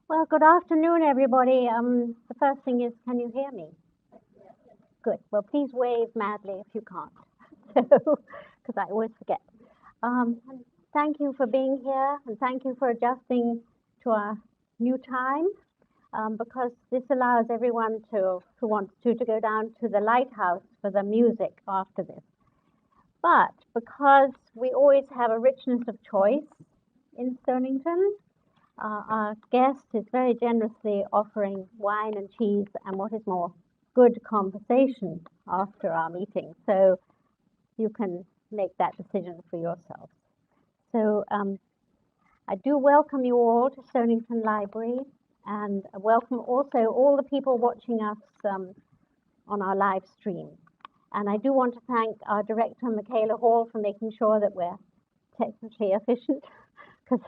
Well, good afternoon, everybody. The first thing is, can you hear me? Good. Well, please wave madly if you can't, because I always forget. And thank you for being here, and thank you for adjusting to our new time, because this allows everyone who wants to go down to the lighthouse for the music after this. But because we always have a richness of choice in Stonington, our guest is very generously offering wine and cheese and, what is more, good conversation after our meeting. So you can make that decision for yourself. So I do welcome you all to Stonington Library, and welcome also all the people watching us on our live stream. And I do want to thank our director, Michaela Hall, for making sure that we're technically efficient, because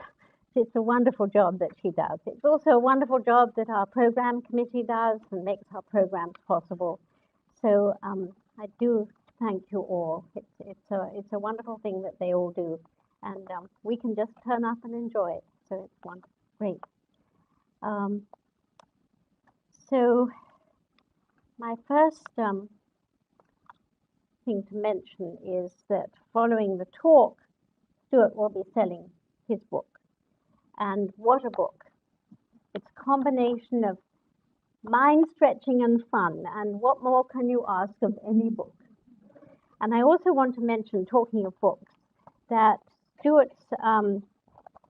it's a wonderful job that she does. It's also a wonderful job that our program committee does and makes our programs possible. So I do thank you all. It's a wonderful thing that they all do, and we can just turn up and enjoy it. So it's wonderful, great. So my first thing to mention is that following the talk, Stuart will be selling his book. And what a book. It's a combination of mind-stretching and fun, and what more can you ask of any book? And I also want to mention, talking of books, that Stuart's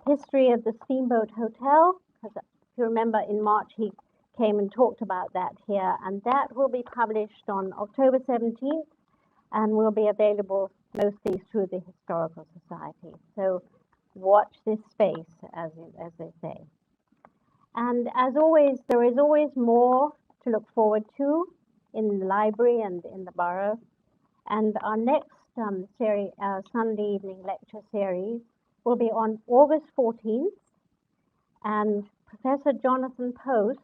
history of the Steamboat Hotel, because if you remember in March he came and talked about that here, and that will be published on October 17th and will be available mostly through the Historical Society. So watch this space, as they say. And as always, there is always more to look forward to in the library and in the borough. And our next series, Sunday evening lecture series, will be on August 14th. And Professor Jonathan Post,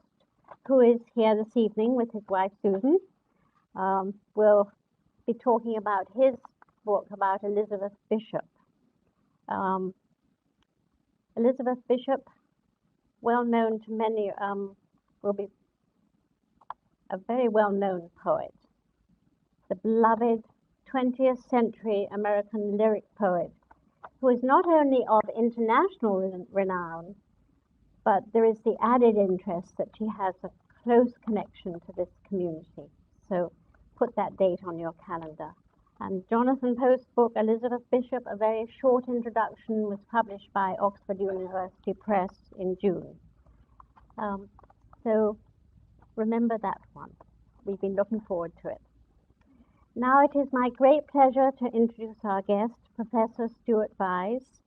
who is here this evening with his wife Susan, will be talking about his book about Elizabeth Bishop. Elizabeth Bishop, well known to many, will be a very well-known poet, the beloved 20th century American lyric poet, who is not only of international renown, but there is the added interest that she has a close connection to this community. So put that date on your calendar. And Jonathan Post's book, Elizabeth Bishop, A Very Short Introduction, was published by Oxford University Press in June. So remember that one. We've been looking forward to it. Now it is my great pleasure to introduce our guest, Professor Stuart Vyse,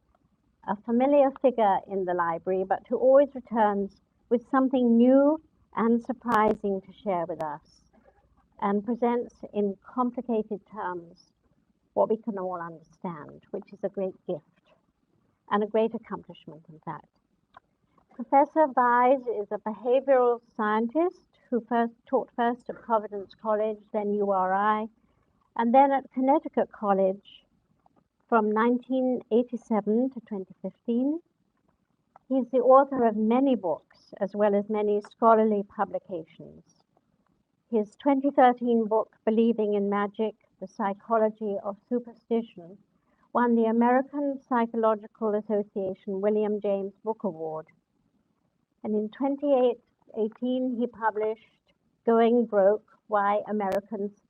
a familiar figure in the library, but who always returns with something new and surprising to share with us, and presents in complicated terms what we can all understand, which is a great gift and a great accomplishment, in fact. Professor Vyse is a behavioral scientist who taught first at Providence College, then URI, and then at Connecticut College from 1987 to 2015. He's the author of many books, as well as many scholarly publications. His 2013 book, Believing in Magic, The Psychology of Superstition, won the American Psychological Association William James Book Award. And in 2018, he published Going Broke, Why Americans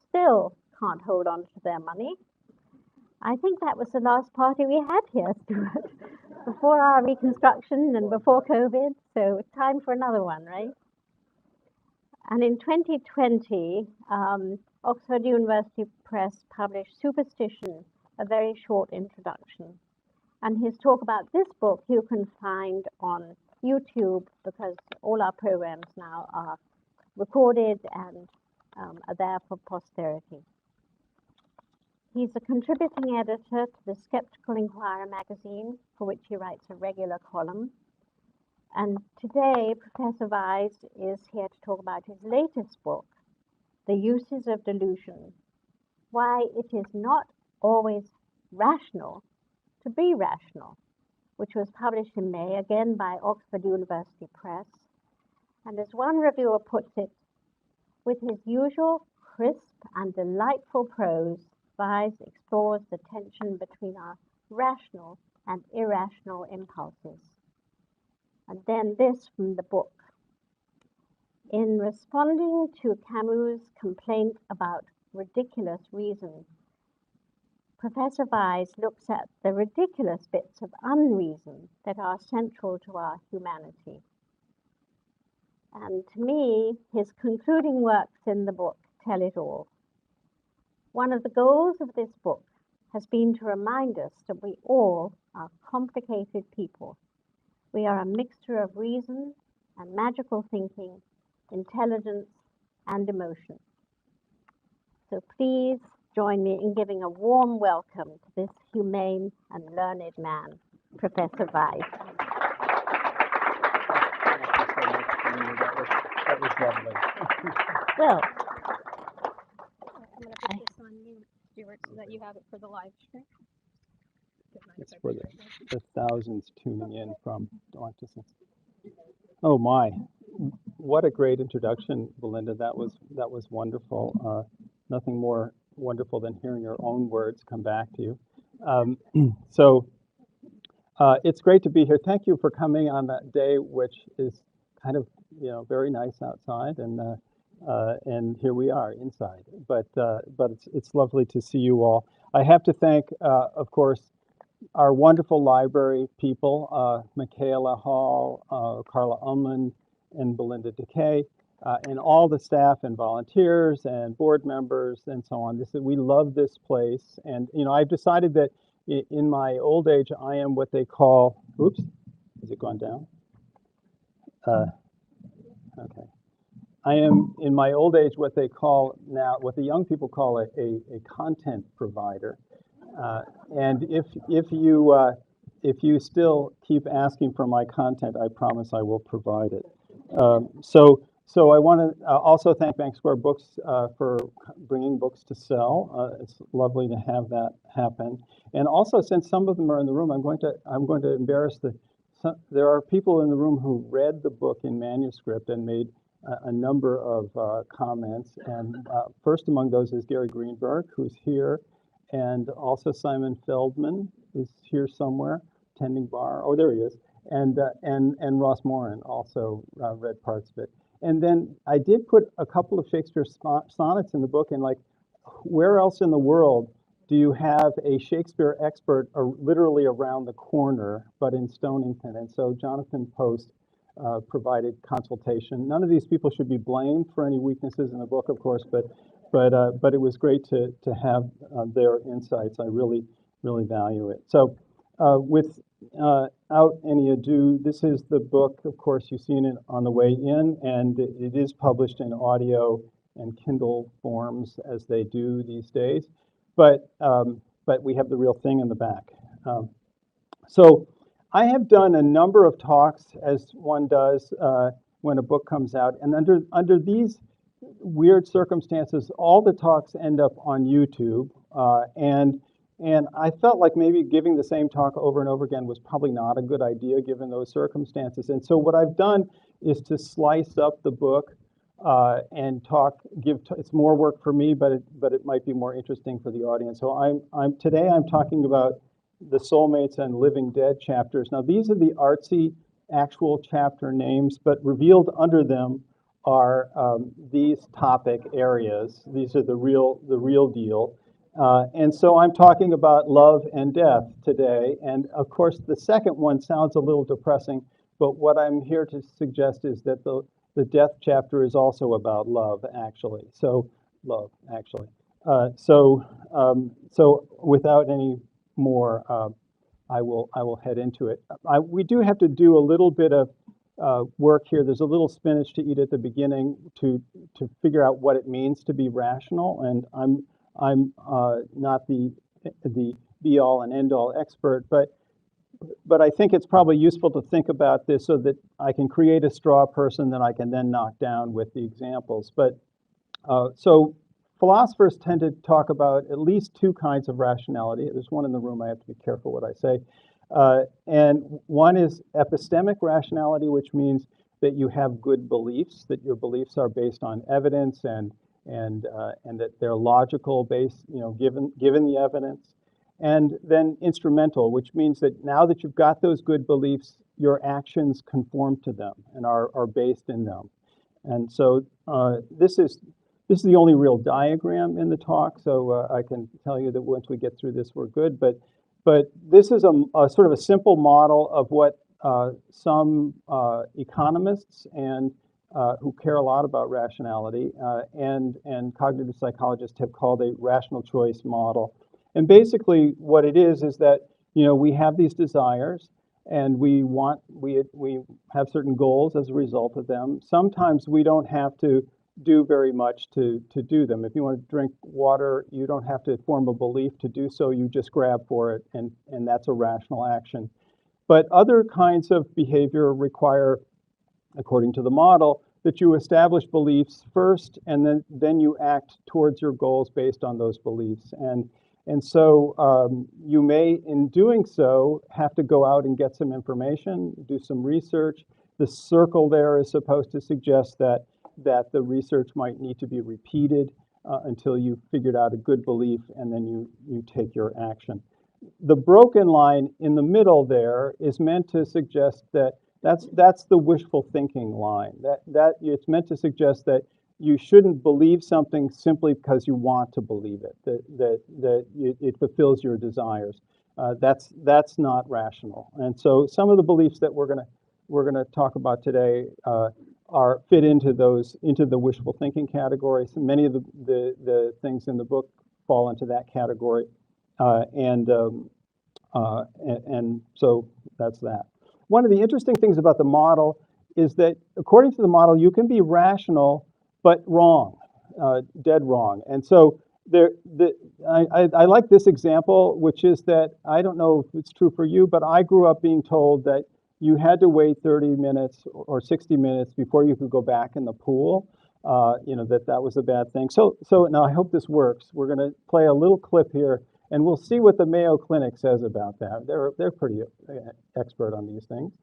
Still Can't Hold On to Their Money. I think that was the last party we had here, Stuart, before our reconstruction and before COVID, so it's time for another one, right? And in 2020, Oxford University Press published Superstition, A Very Short Introduction. And his talk about this book you can find on YouTube, because all our programs now are recorded and are there for posterity. He's a contributing editor to the Skeptical Inquirer magazine, for which he writes a regular column. And today, Professor Vyse is here to talk about his latest book, The Uses of Delusion, Why It Is Not Always Rational to Be Rational. which was published in May, again by Oxford University Press. And as one reviewer puts it, with his usual crisp and delightful prose, Vyse explores the tension between our rational and irrational impulses. And then this from the book. In responding to Camus' complaint about ridiculous reason, Professor Vyse looks at the ridiculous bits of unreason that are central to our humanity. And to me, his concluding works in the book tell it all. One of the goals of this book has been to remind us that we all are complicated people. We are a mixture of reason and magical thinking, intelligence and emotion. So please join me in giving a warm welcome to this humane and learned man, Professor Vyse. That was lovely. Well, I'm going to put this on you, Stuart, so that you have it for the live stream. It's for the thousands tuning in from Stonington. Oh my, what a great introduction, Belinda. That was wonderful. Nothing more wonderful than hearing your own words come back to you. So it's great to be here. Thank you for coming on that day, which is kind of very nice outside, and here we are inside. But it's lovely to see you all. I have to thank, of course, our wonderful library people, Michaela Hall, Carla Ullman, and Belinda Decay, and all the staff and volunteers and board members and so on. We love this place, and I've decided that in my old age I am what they call. Oops, has it gone down? Okay. I am in my old age what they call now, what the young people call a content provider. And if you still keep asking for my content, I promise I will provide it. So I want to also thank Bank Square Books for bringing books to sell. It's lovely to have that happen. And also, since some of them are in the room, I'm going to embarrass there are people in the room who read the book in manuscript and made a number of comments. And first among those is Gary Greenberg, who's here. And also Simon Feldman is here somewhere, tending bar. Oh, there he is. And Ross Moran also read parts of it. And then I did put a couple of Shakespeare sonnets in the book, and where else in the world do you have a Shakespeare expert literally around the corner, but in Stonington? And so Jonathan Post provided consultation. None of these people should be blamed for any weaknesses in the book, of course, but it was great to have their insights. I really value it. So without any ado, this is the book. Of course, you've seen it on the way in, and it is published in audio and Kindle forms as they do these days. But we have the real thing in the back. So I have done a number of talks, as one does when a book comes out, and under these weird circumstances, all the talks end up on YouTube, and I felt like maybe giving the same talk over and over again was probably not a good idea given those circumstances. And so what I've done is to slice up the book and it's more work for me, but it might be more interesting for the audience. So today I'm talking about the Soulmates and Living Dead chapters. Now these are the artsy actual chapter names, but revealed under them are these topic areas. These are the real deal. And so I'm talking about love and death today. And of course, the second one sounds a little depressing, but what I'm here to suggest is that the death chapter is also about love, actually. So love, actually. So without any more, I will head into it. We do have to do a little bit of work here. There's a little spinach to eat at the beginning to figure out what it means to be rational, and I'm not the be-all and end-all expert, but I think it's probably useful to think about this so that I can create a straw person that I can then knock down with the examples. But so philosophers tend to talk about at least two kinds of rationality. There's one in the room, I have to be careful what I say. And one is epistemic rationality, which means that you have good beliefs, that your beliefs are based on evidence and that they're logical based, given the evidence. And then instrumental, which means that now that you've got those good beliefs, your actions conform to them and are based in them. And so this is the only real diagram in the talk, so I can tell you that once we get through this, we're good. But this is a sort of a simple model of what some economists and who care a lot about rationality and cognitive psychologists have called a rational choice model. And basically, what it is that we have these desires, and we have certain goals as a result of them. Sometimes we don't have to do very much to do them. If you want to drink water, you don't have to form a belief to do so. You just grab for it, and that's a rational action. But other kinds of behavior require, according to the model, that you establish beliefs first, and then you act towards your goals based on those beliefs. And so you may, in doing so, have to go out and get some information, do some research. The circle there is supposed to suggest that the research might need to be repeated until you've figured out a good belief, and then you take your action. The broken line in the middle there is meant to suggest that that's the wishful thinking line. That it's meant to suggest that you shouldn't believe something simply because you want to believe it, that it fulfills your desires. That's not rational. And so some of the beliefs that we're gonna talk about today fit into the wishful thinking category. So many of the things in the book fall into that category, and so that's that. One of the interesting things about the model is that, according to the model, you can be rational but wrong, dead wrong. And so I like this example, which is that, I don't know if it's true for you, but I grew up being told that you had to wait 30 minutes or 60 minutes before you could go back in the pool, that was a bad thing. So now I hope this works. We're going to play a little clip here, and we'll see what the Mayo Clinic says about that. They're pretty expert on these things.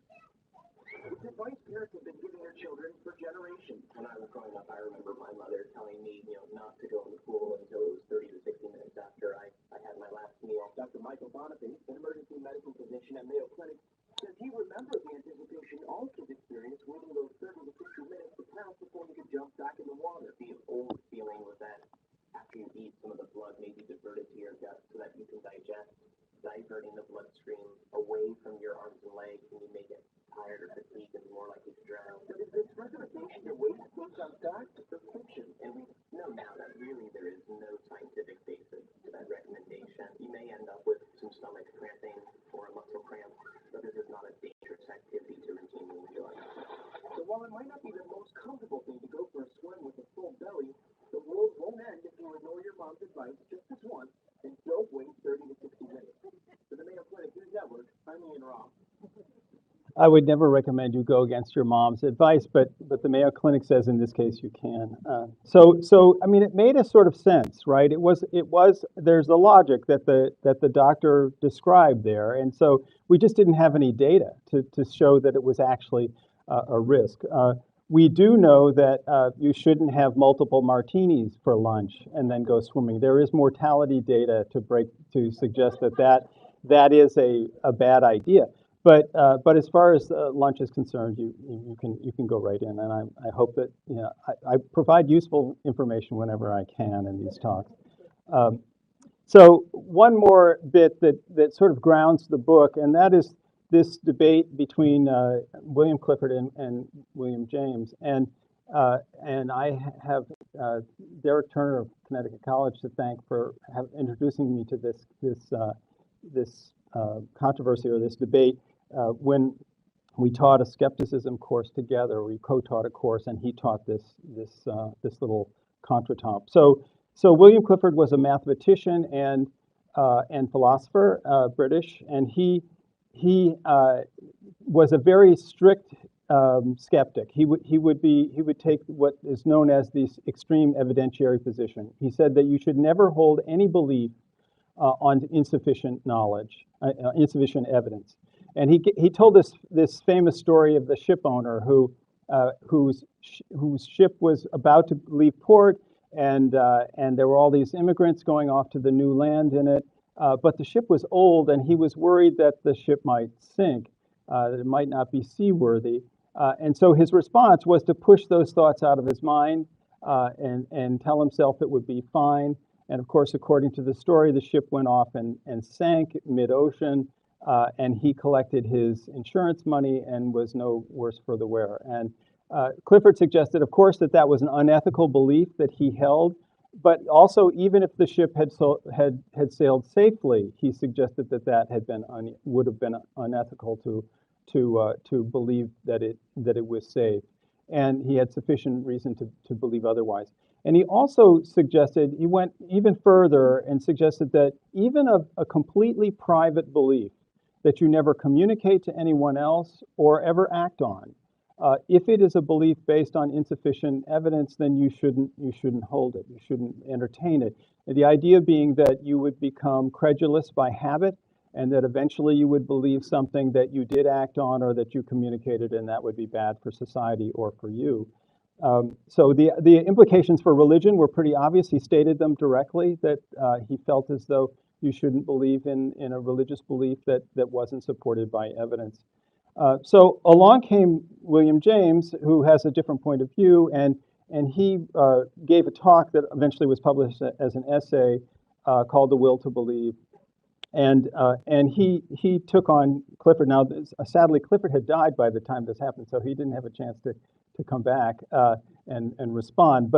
It's advice parents have been giving their children for generations. When I was growing up, I remember my mother telling me, not to go in the pool until it was 30 to 60 minutes after I had my last meal. Dr. Michael Boniface, an emergency medical physician at Mayo Clinic, says he remembers the anticipation all kids experience, waiting those 30 to 60 minutes to pass before you could jump back in the water. The old feeling was that after you eat, some of the blood may be diverted to your gut so that you can digest, diverting the bloodstream away from your arms and legs, and you may get tired or fatigued and more likely to drown. But is this recommendation to waste based on fact or fiction? And we know now that really there is no scientific basis to that recommendation. You may end up with some stomach cramping or a muscle cramp, but this is not a dangerous activity to routinely enjoy. So while it might not be the most comfortable thing to go for a swim with a full belly, the world won't end if you ignore your mom's advice just this once and don't wait 30 to 60 minutes. For the Mayo Clinic News Network, I'm Ian Ross. I would never recommend you go against your mom's advice, but the Mayo Clinic says in this case you can. So I mean, it made a sort of sense, right? It was. There's the logic that the doctor described there, and so we just didn't have any data to show that it was actually a risk. We do know that you shouldn't have multiple martinis for lunch and then go swimming. There is mortality data to suggest that is a bad idea. But as far as lunch is concerned, you can go right in, and I hope that I provide useful information whenever I can in these talks. So one more bit that sort of grounds the book, and that is this debate between William Clifford and William James, and I have Derek Turner of Connecticut College to thank for introducing me to this controversy or this debate. When we taught a skepticism course together, we co-taught a course, and he taught this little contretemps. So William Clifford was a mathematician and philosopher, British, and he was a very strict skeptic. He would take what is known as the extreme evidentiary position. He said that you should never hold any belief on insufficient knowledge, insufficient evidence. And he told this famous story of the ship owner whose ship was about to leave port, and there were all these immigrants going off to the new land in it. But the ship was old, and he was worried that the ship might sink, that it might not be seaworthy. And so his response was to push those thoughts out of his mind and tell himself it would be fine. And of course, according to the story, the ship went off and sank mid-ocean, and he collected his insurance money and was no worse for the wear. And Clifford suggested, of course, that was an unethical belief that he held, but also even if the ship had sailed safely, he suggested that would have been unethical to believe that it was safe, and he had sufficient reason to believe otherwise. And he also suggested, he went even further and suggested that even a completely private belief that you never communicate to anyone else or ever act on, if it is a belief based on insufficient evidence, then you shouldn't hold it. You shouldn't entertain it. And the idea being that you would become credulous by habit, and that eventually you would believe something that you did act on or that you communicated, and that would be bad for society or for you. So the implications for religion were pretty obvious. He stated them directly, that he felt as though you shouldn't believe in a religious belief that wasn't supported by evidence. So along came William James, who has a different point of view, and he gave a talk that eventually was published as an essay called "The Will to Believe," and he took on Clifford. Now, sadly, Clifford had died by the time this happened, so he didn't have a chance to come back and respond.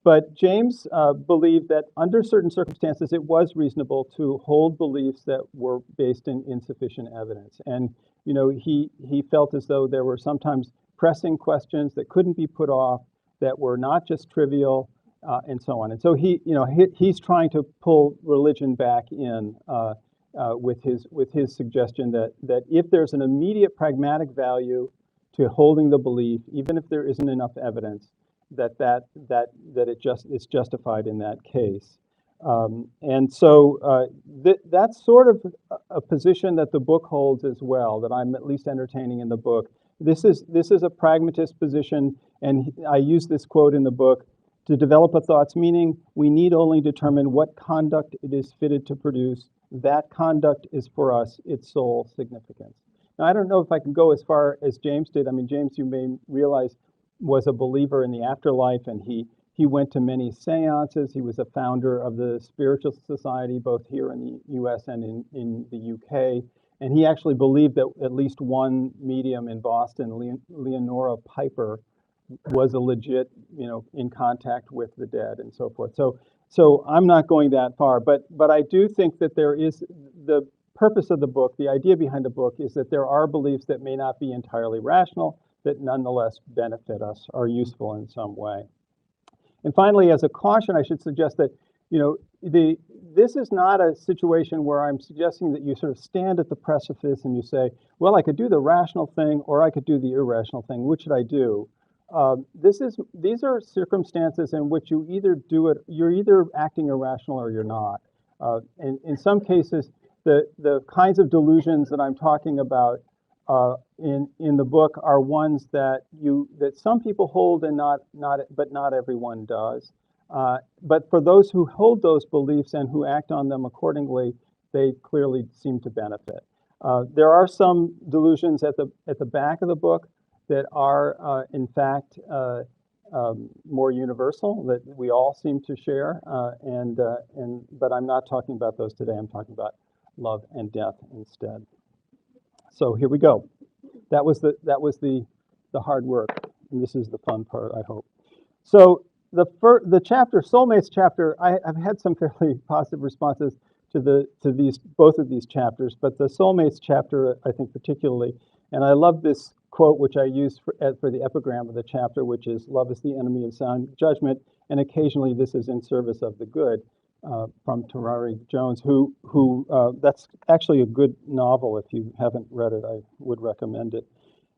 But James believed that under certain circumstances, it was reasonable to hold beliefs that were based in insufficient evidence. And he felt as though there were sometimes pressing questions that couldn't be put off, that were not just trivial, and so on. And so he's trying to pull religion back in with his suggestion that if there's an immediate pragmatic value to holding the belief, even if there isn't enough evidence, that it's justified in that case. And so that's sort of a position that the book holds as well, that I'm at least entertaining in the book. This is a pragmatist position, and I use this quote in the book: "To develop a thought's meaning, we need only determine what conduct it is fitted to produce. That conduct is for us its sole significance." Now, I don't know if I can go as far as James did. I mean, James, you may realize, was a believer in the afterlife, and he went to many seances. He was a founder of the Spiritual Society, both here in the U.S. and in the UK. And he actually believed that at least one medium in Boston, Leonora Piper, was a legit, in contact with the dead and so forth. So I'm not going that far, but I do think that there is the purpose of the book, the idea behind the book, is that there are beliefs that may not be entirely rational, that nonetheless benefit us, are useful in some way. And finally, as a caution, I should suggest that, this is not a situation where I'm suggesting that you sort of stand at the precipice and you say, well, I could do the rational thing or I could do the irrational thing. Which should I do? These are circumstances in which you either do it, you're either acting irrational or you're not. And in some cases, the kinds of delusions that I'm talking about in the book are ones that some people hold and but not everyone does. But for those who hold those beliefs and who act on them accordingly, they clearly seem to benefit. There are some delusions at the back of the book that are, in fact, more universal, that we all seem to share. But I'm not talking about those today. I'm talking about love and death instead. So here we go. That was the hard work, and this is the fun part, I hope. So the chapter, Soulmates chapter, I've had some fairly positive responses to both of these chapters, but the Soulmates chapter, I think particularly, and I love this quote which I use for the epigram of the chapter, which is, "Love is the enemy of sound judgment, and occasionally this is in service of the good," from Terari Jones, who that's actually a good novel. If you haven't read it, I would recommend it.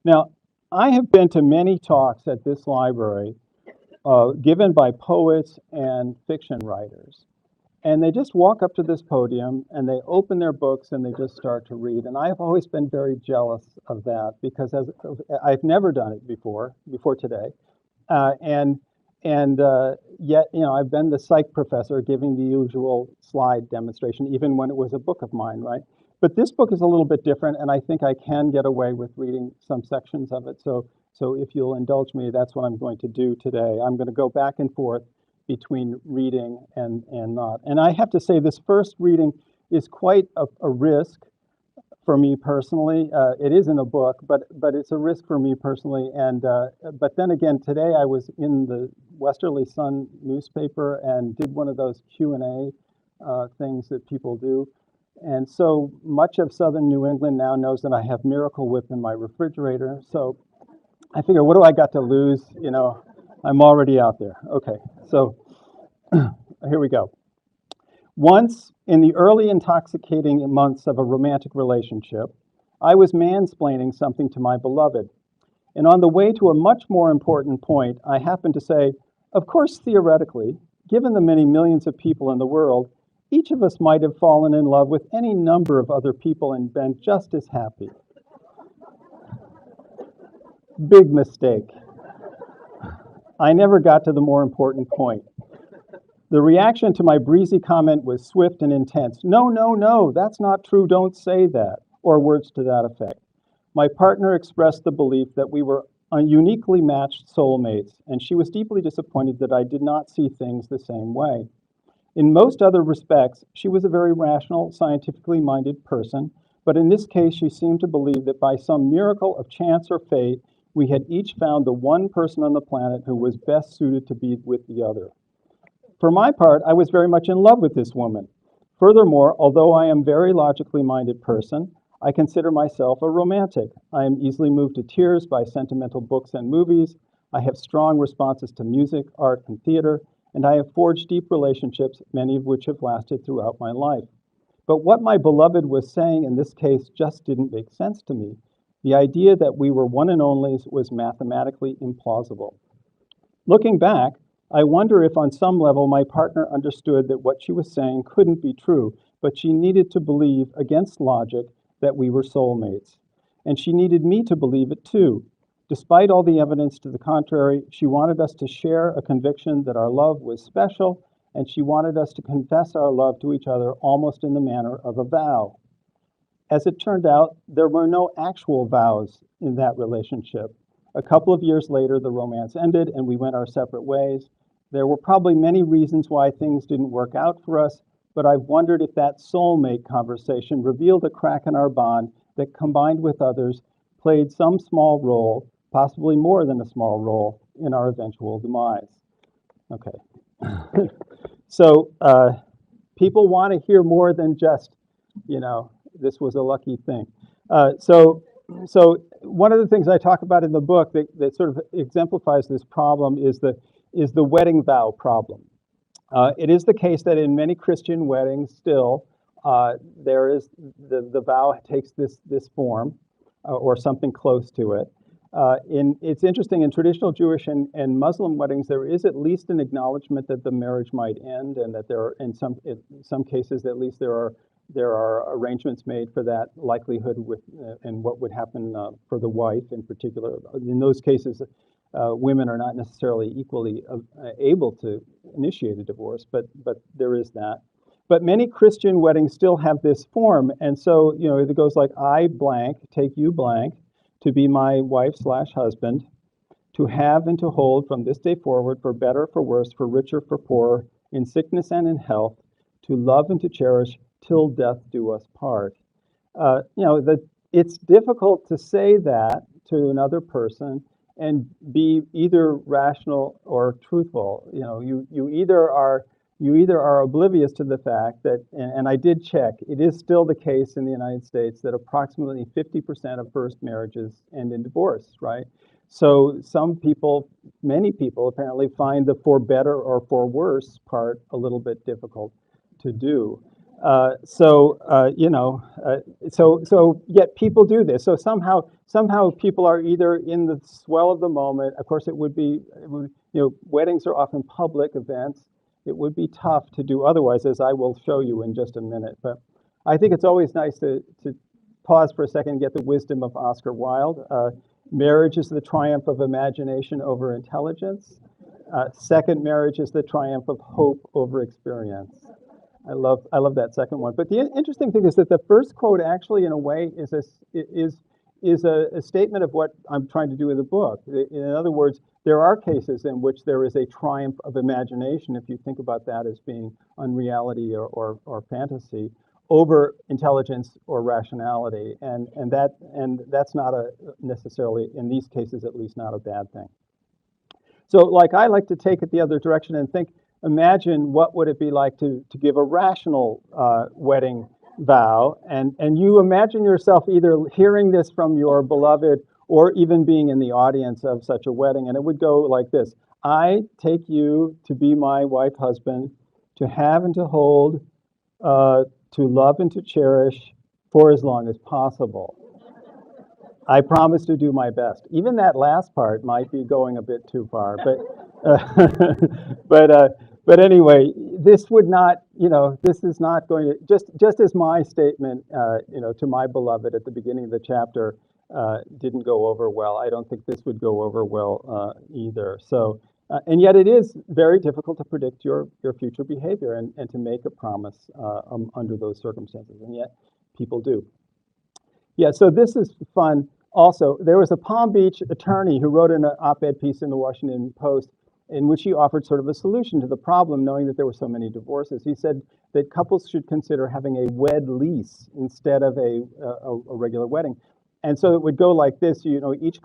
Now, I have been to many talks at this library given by poets and fiction writers. and they just walk up to this podium and they open their books and they just start to read. And I've always been very jealous of that because I've never done it before today. And yet, I've been the psych professor giving the usual slide demonstration, even when it was a book of mine, right? But this book is a little bit different, and I think I can get away with reading some sections of it. So if you'll indulge me, that's what I'm going to do today. I'm going to go back and forth between reading and not. And I have to say, this first reading is quite a risk for me personally. It isn't a book, but it's a risk for me personally. And but then again, today I was in the Westerly Sun newspaper and did one of those Q&A things that people do. And so much of southern New England now knows that I have Miracle Whip in my refrigerator. So I figure, what do I got to lose? I'm already out there. Okay, so here we go. Once, in the early intoxicating months of a romantic relationship, I was mansplaining something to my beloved. And on the way to a much more important point, I happened to say, of course, theoretically, given the many millions of people in the world, each of us might have fallen in love with any number of other people and been just as happy. Big mistake. I never got to the more important point. The reaction to my breezy comment was swift and intense. No, no, no, that's not true, don't say that, or words to that effect. My partner expressed the belief that we were uniquely matched soulmates, and she was deeply disappointed that I did not see things the same way. In most other respects, she was a very rational, scientifically minded person, but in this case, she seemed to believe that by some miracle of chance or fate, we had each found the one person on the planet who was best suited to be with the other. For my part, I was very much in love with this woman. Furthermore, although I am a very logically minded person, I consider myself a romantic. I am easily moved to tears by sentimental books and movies. I have strong responses to music, art, and theater, and I have forged deep relationships, many of which have lasted throughout my life. But what my beloved was saying in this case just didn't make sense to me. The idea that we were one and onlys was mathematically implausible. Looking back, I wonder if on some level my partner understood that what she was saying couldn't be true, but she needed to believe, against logic, that we were soulmates. And she needed me to believe it too. Despite all the evidence to the contrary, she wanted us to share a conviction that our love was special, and she wanted us to confess our love to each other almost in the manner of a vow. As it turned out, there were no actual vows in that relationship. A couple of years later, the romance ended and we went our separate ways. There were probably many reasons why things didn't work out for us, but I've wondered if that soulmate conversation revealed a crack in our bond that, combined with others, played some small role, possibly more than a small role, in our eventual demise. Okay. So people want to hear more than just, this was a lucky thing. So one of the things I talk about in the book that sort of exemplifies this problem is the wedding vow problem. It is the case that in many Christian weddings still, there is the vow takes this form or something close to it. It's interesting, in traditional Jewish and Muslim weddings, there is at least an acknowledgement that the marriage might end, and that there are, in some cases at least, there are arrangements made for that likelihood and what would happen for the wife in particular. In those cases, women are not necessarily equally able to initiate a divorce, but there is that. But many Christian weddings still have this form, and so it goes like, I blank take you blank to be my wife/husband, to have and to hold from this day forward, for better, for worse, for richer, for poorer, in sickness and in health, to love and to cherish till death do us part. It's difficult to say that to another person and be either rational or truthful. You either are oblivious to the fact that, and I did check, it is still the case in the United States that approximately 50% of first marriages end in divorce, right? So many people apparently find the for better or for worse part a little bit difficult to do. So yet people do this. So somehow people are either in the swell of the moment. Of course, weddings are often public events, it would be tough to do otherwise, as I will show you in just a minute. But I think it's always nice to pause for a second and get the wisdom of Oscar Wilde. Marriage is the triumph of imagination over intelligence. Second, marriage is the triumph of hope over experience. I love that second one. But the interesting thing is that the first quote actually, in a way, is a statement of what I'm trying to do in the book. In other words, there are cases in which there is a triumph of imagination, if you think about that as being unreality or fantasy, over intelligence or rationality, and that's not necessarily, in these cases at least, not a bad thing. So, like, I like to take it the other direction and think, imagine what would it be like to give a rational wedding vow, and you imagine yourself either hearing this from your beloved or even being in the audience of such a wedding, and it would go like this: I take you to be my wife, husband, to have and to hold, to love and to cherish for as long as possible. I promise to do my best. Even that last part might be going a bit too far, but anyway, this would not, this is not going to, just as my statement, to my beloved at the beginning of the chapter didn't go over well, I don't think this would go over well either. So, and yet it is very difficult to predict your future behavior and to make a promise under those circumstances, and yet people do. Yeah, so this is fun. Also, there was a Palm Beach attorney who wrote an op-ed piece in the Washington Post in which he offered sort of a solution to the problem, knowing that there were so many divorces. He said that couples should consider having a wed lease instead of a regular wedding. And so it would go like this: each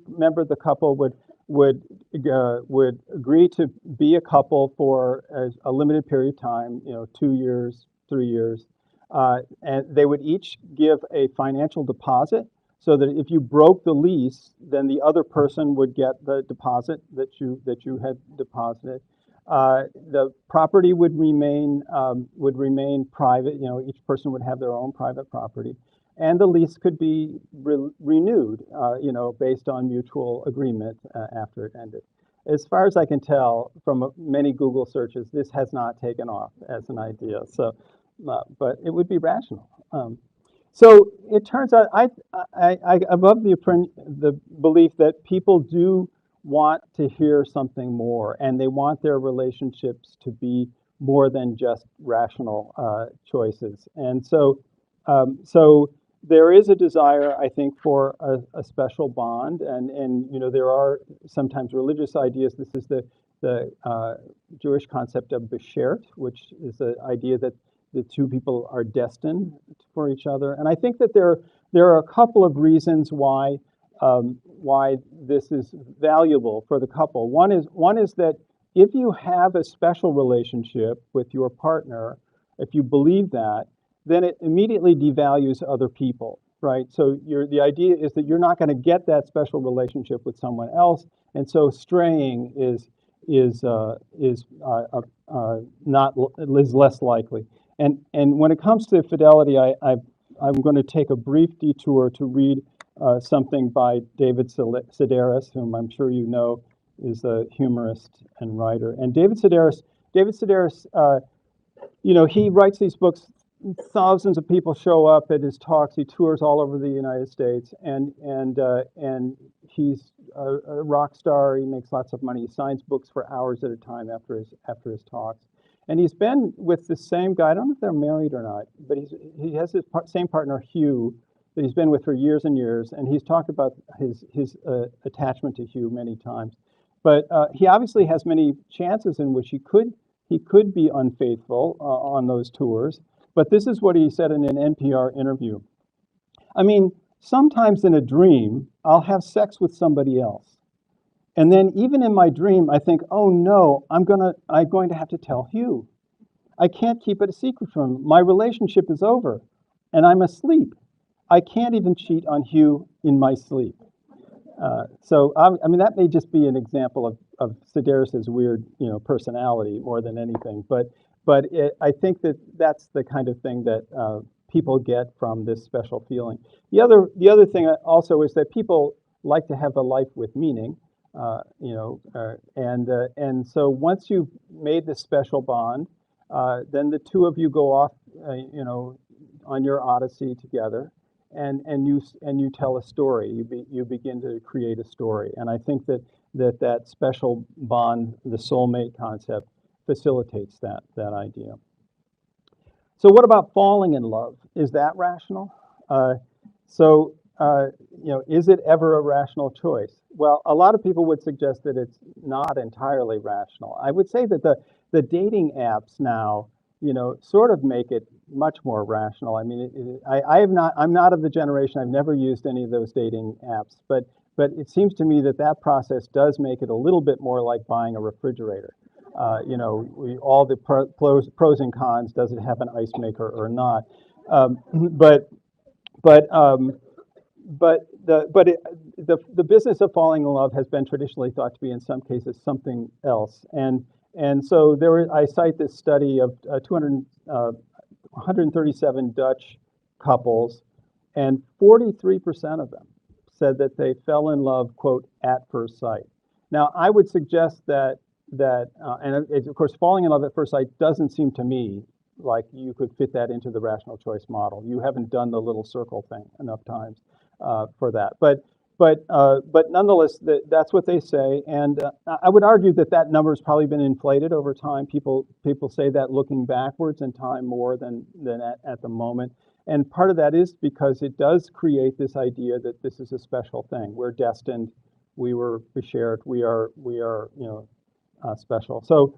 member of the couple would agree to be a couple for a limited period of time, 2 years, 3 years. And they would each give a financial deposit, so that if you broke the lease, then the other person would get the deposit that you had deposited. The property would remain private. Each person would have their own private property, and the lease could be renewed, based on mutual agreement after it ended. As far as I can tell from many Google searches, this has not taken off as an idea. So. But it would be rational. So it turns out I love the belief that people do want to hear something more, and they want their relationships to be more than just rational choices. And so there is a desire, I think, for a special bond, and there are sometimes religious ideas. This is the Jewish concept of beshert, which is the idea that the two people are destined for each other. And I think that there are a couple of reasons why this is valuable for the couple. One is that if you have a special relationship with your partner, if you believe that, then it immediately devalues other people, right? So the idea is that you're not going to get that special relationship with someone else, and so straying is less likely. And when it comes to fidelity, I'm going to take a brief detour to read something by David Sedaris, whom I'm sure you know is a humorist and writer. And David Sedaris, he writes these books. Thousands of people show up at his talks. He tours all over the United States, and he's a rock star. He makes lots of money. He signs books for hours at a time after his talks. And he's been with the same guy. I don't know if they're married or not, but he has his same partner, Hugh, that he's been with for years and years. And he's talked about his attachment to Hugh many times. But he obviously has many chances in which he could be unfaithful on those tours. But this is what he said in an NPR interview. I mean, sometimes in a dream, I'll have sex with somebody else. And then even in my dream, I think, oh no, I'm going to have to tell Hugh. I can't keep it a secret from him. My relationship is over, and I'm asleep. I can't even cheat on Hugh in my sleep. So that may just be an example of Sedaris's weird, personality more than anything. But I think that's the kind of thing that people get from this special feeling. The other thing also is that people like to have a life with meaning. And so once you've made this special bond, then the two of you go off, on your odyssey together, and you tell a story. You begin to create a story, and I think that special bond, the soulmate concept, facilitates that idea. So what about falling in love? Is that rational? Is it ever a rational choice? Well, a lot of people would suggest that it's not entirely rational. I would say that the dating apps now, sort of make it much more rational. I mean, I'm not of the generation. I've never used any of those dating apps, but it seems to me that process does make it a little bit more like buying a refrigerator. All the pros and cons. Does it have an ice maker or not? But the business of falling in love has been traditionally thought to be, in some cases, something else. And so I cite this study of 137 Dutch couples, and 43% of them said that they fell in love, quote, at first sight. Now, I would suggest and of course, falling in love at first sight doesn't seem to me like you could fit that into the rational choice model. You haven't done the little circle thing enough times for that. But nonetheless, that's what they say. And I would argue that number's probably been inflated over time. People say that looking backwards in time more than at the moment. And part of that is because it does create this idea that this is a special thing. We're destined. We shared. We are special. So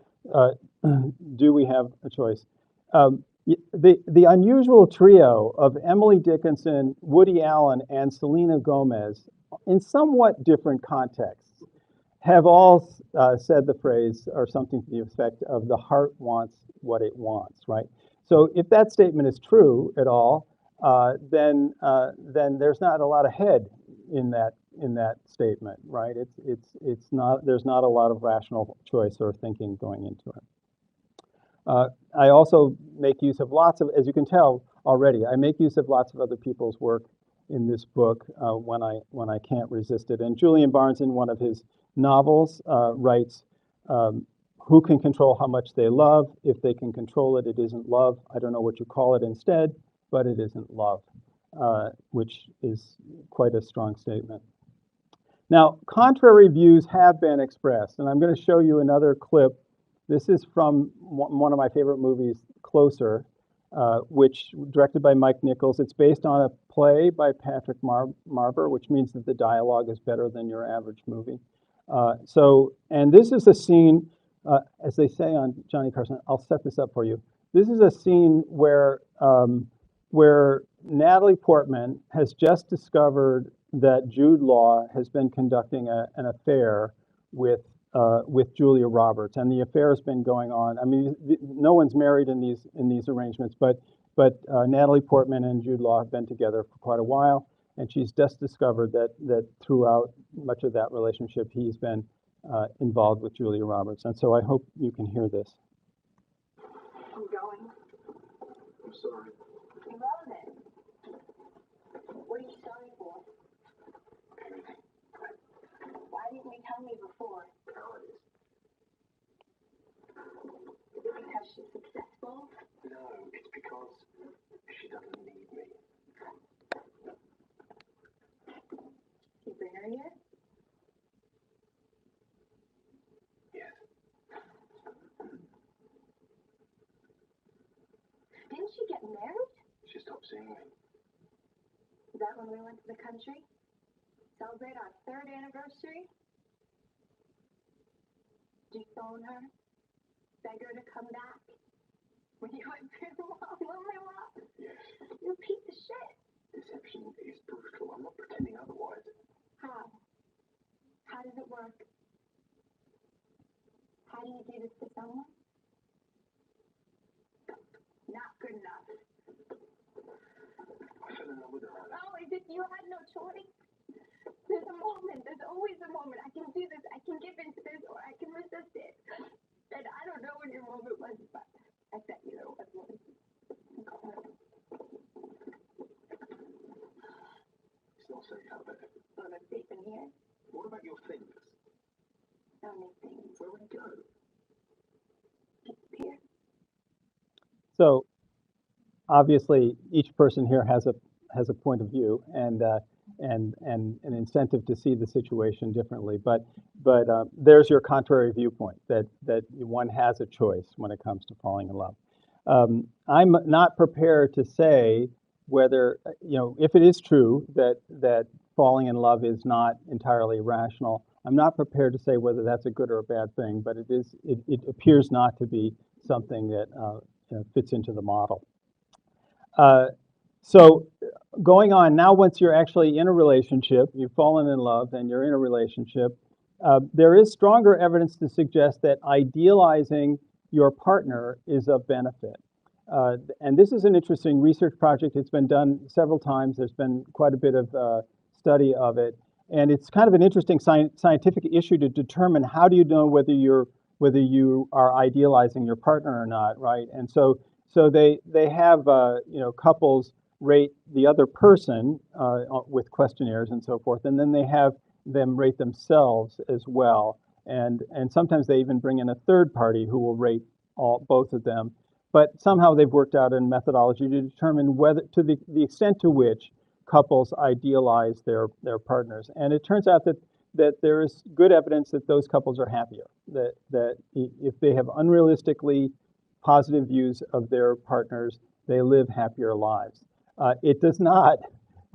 do we have a choice? The unusual trio of Emily Dickinson, Woody Allen, and Selena Gomez, in somewhat different contexts, have all said the phrase or something to the effect of "the heart wants what it wants," right? So if that statement is true at all, then there's not a lot of head in that statement, right? It's not. There's not a lot of rational choice or thinking going into it. I also make use of as you can tell already, I make use of lots of other people's work in this book when I can't resist it. And Julian Barnes, in one of his novels, writes, "Who can control how much they love? If they can control it, it isn't love. I don't know what you call it instead, but it isn't love," which is quite a strong statement. Now, contrary views have been expressed, and I'm going to show you another clip. This is from one of my favorite movies, Closer, which directed by Mike Nichols. It's based on a play by Patrick Marber, which means that the dialogue is better than your average movie. And this is a scene, as they say on Johnny Carson. I'll set this up for you. This is a scene where Natalie Portman has just discovered that Jude Law has been conducting an affair with Julia Roberts, and the affair has been going on. I mean, no one's married in these arrangements, but Natalie Portman and Jude Law have been together for quite a while, and she's just discovered that throughout much of that relationship, he's been involved with Julia Roberts. And so I hope you can hear this. I'm going. I'm sorry. Irrelevant. What are you sorry for? Everything. Why didn't you tell me before? Cowardice. Is it because she's successful? No, it's because she doesn't need me. You bring her here? Yes. Didn't she get married? She stopped seeing me. Is that when we went to the country? Celebrate our 3rd anniversary? Did you phone her? Beg her to come back? When you went through Mom? Yes. You're a piece of shit. Deception is brutal. I'm not pretending otherwise. How? How does it work? How do you do this to someone? Not good enough. I fell in love with her. Oh, as if you had no choice. There's a moment. There's always a moment. I can do this. I can give in to this, or I can resist it. And I don't know when your moment was, but I bet you know what was. It's not safe out there. Well, it's safe in here. What about your things? anything. Where would it go? Disappear. So obviously, each person here has a point of view and an incentive to see the situation differently. But there's your contrary viewpoint that one has a choice when it comes to falling in love. I'm not prepared to say whether, if it is true that falling in love is not entirely rational. I'm not prepared to say whether that's a good or a bad thing, but it appears not to be something that fits into the model. So going on now, once you're actually in a relationship, you've fallen in love and you're in a relationship, there is stronger evidence to suggest that idealizing your partner is of benefit. And this is an interesting research project. It's been done several times. There's been quite a bit of study of it. And it's kind of an interesting scientific issue to determine how do you know whether you are idealizing your partner or not, right? And so they have couples rate the other person with questionnaires and so forth, and then they have them rate themselves as well. And sometimes they even bring in a third party who will rate both of them. But somehow they've worked out a methodology to determine whether, to the extent to which couples idealize their partners. And it turns out that there is good evidence that those couples are happier, that if they have unrealistically positive views of their partners, they live happier lives. It does not,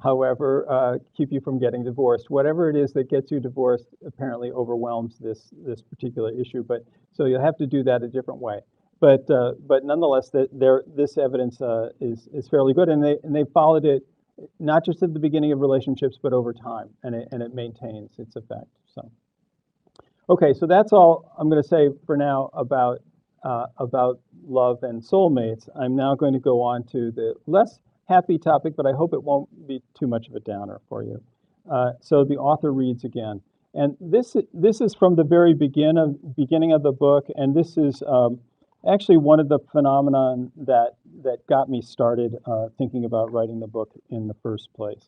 however, keep you from getting divorced. Whatever it is that gets you divorced apparently overwhelms this particular issue. But so you'll have to do that a different way. But nonetheless, this evidence is fairly good, and they followed it not just at the beginning of relationships, but over time, and it maintains its effect. So, okay, so that's all I'm going to say for now about love and soulmates. I'm now going to go on to the less happy topic, but I hope it won't be too much of a downer for you. So the author reads again, and this is from the very beginning of the book, and this is actually one of the phenomena that got me started thinking about writing the book in the first place.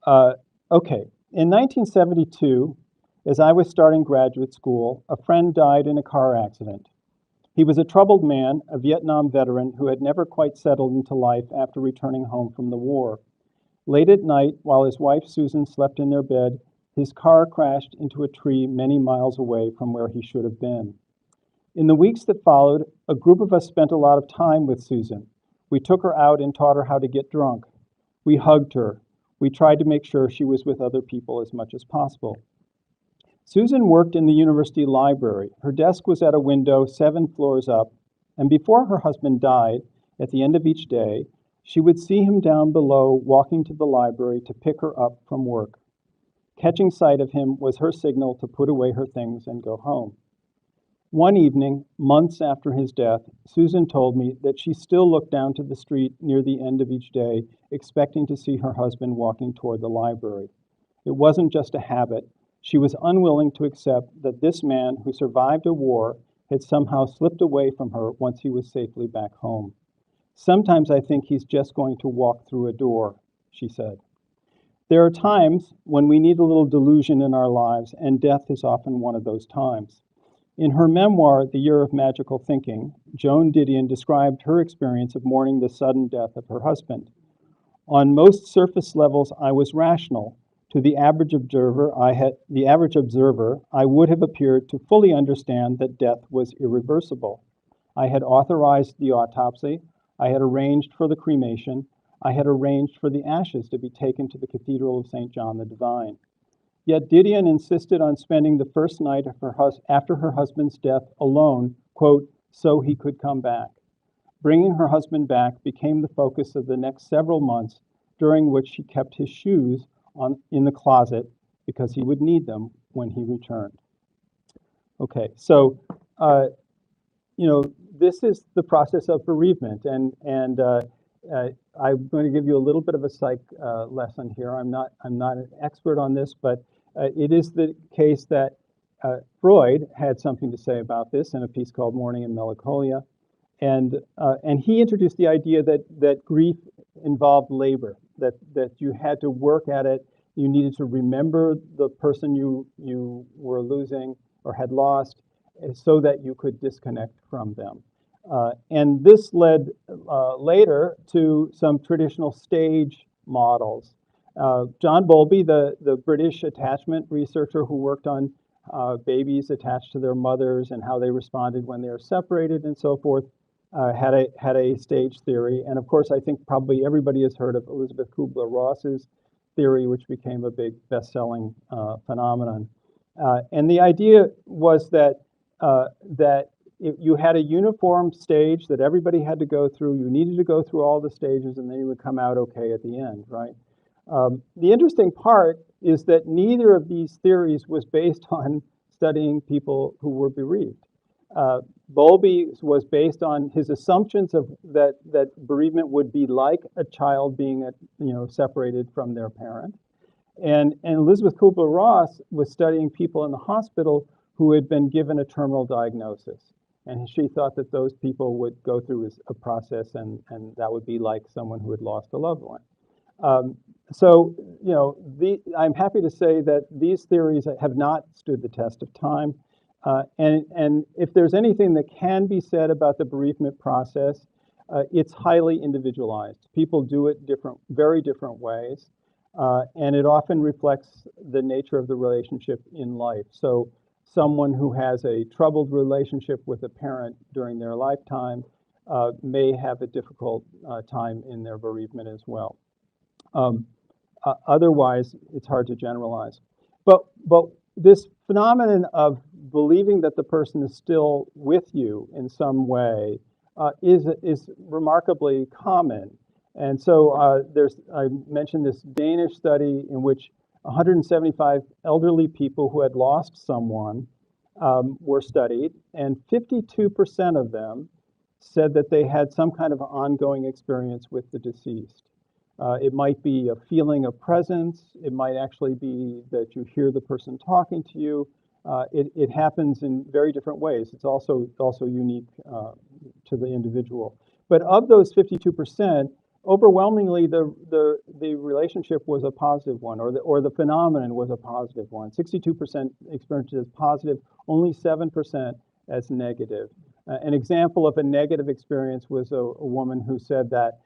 Okay, in 1972, as I was starting graduate school, a friend died in a car accident. He was a troubled man, a Vietnam veteran who had never quite settled into life after returning home from the war. Late at night, while his wife Susan slept in their bed, his car crashed into a tree many miles away from where he should have been. In the weeks that followed, a group of us spent a lot of time with Susan. We took her out and taught her how to get drunk. We hugged her. We tried to make sure she was with other people as much as possible. Susan worked in the university library. Her desk was at a window 7 floors up, and before her husband died, at the end of each day, she would see him down below walking to the library to pick her up from work. Catching sight of him was her signal to put away her things and go home. One evening, months after his death, Susan told me that she still looked down to the street near the end of each day, expecting to see her husband walking toward the library. It wasn't just a habit. She was unwilling to accept that this man who survived a war had somehow slipped away from her once he was safely back home. Sometimes I think he's just going to walk through a door, she said. There are times when we need a little delusion in our lives, and death is often one of those times. In her memoir, The Year of Magical Thinking, Joan Didion described her experience of mourning the sudden death of her husband. On most surface levels, I was rational. To the average observer, I would have appeared to fully understand that death was irreversible. I had authorized the autopsy. I had arranged for the cremation. I had arranged for the ashes to be taken to the Cathedral of St. John the Divine. Yet Didion insisted on spending the first night of after her husband's death alone, quote, so he could come back. Bringing her husband back became the focus of the next several months, during which she kept his shoes in the closet because he would need them when he returned. Okay, so, this is the process of bereavement, and I'm going to give you a little bit of a psych lesson here. I'm not an expert on this, but it is the case that Freud had something to say about this in a piece called Mourning and Melancholia, and he introduced the idea that grief involved labor, that you had to work at it. you needed to remember the person you were losing or had lost, so that you could disconnect from them. And this led later to some traditional stage models. John Bowlby, the British attachment researcher who worked on babies attached to their mothers and how they responded when they were separated and so forth, had a stage theory. And of course, I think probably everybody has heard of Elizabeth Kubler-Ross's theory, which became a big best-selling phenomenon. And the idea was that you had a uniform stage that everybody had to go through. You needed to go through all the stages, and then you would come out okay at the end, right? The interesting part is that neither of these theories was based on studying people who were bereaved. Bowlby was based on his assumptions of that bereavement would be like a child being separated from their parent. And Elizabeth Kubler-Ross was studying people in the hospital who had been given a terminal diagnosis. And she thought that those people would go through a process and that would be like someone who had lost a loved one. So, I'm happy to say that these theories have not stood the test of time. And if there's anything that can be said about the bereavement process, it's highly individualized. People do it very different ways. And it often reflects the nature of the relationship in life. So someone who has a troubled relationship with a parent during their lifetime may have a difficult time in their bereavement as well. Otherwise, it's hard to generalize. But this phenomenon of believing that the person is still with you in some way is remarkably common. And so I mentioned this Danish study in which 175 elderly people who had lost someone were studied, and 52% of them said that they had some kind of ongoing experience with the deceased. It might be a feeling of presence. It might actually be that you hear the person talking to you. It happens in very different ways. It's also unique to the individual. But of those 52%, overwhelmingly the relationship was a positive one, or the phenomenon was a positive one. 62% experienced it as positive, only 7% as negative. An example of a negative experience was a woman who said that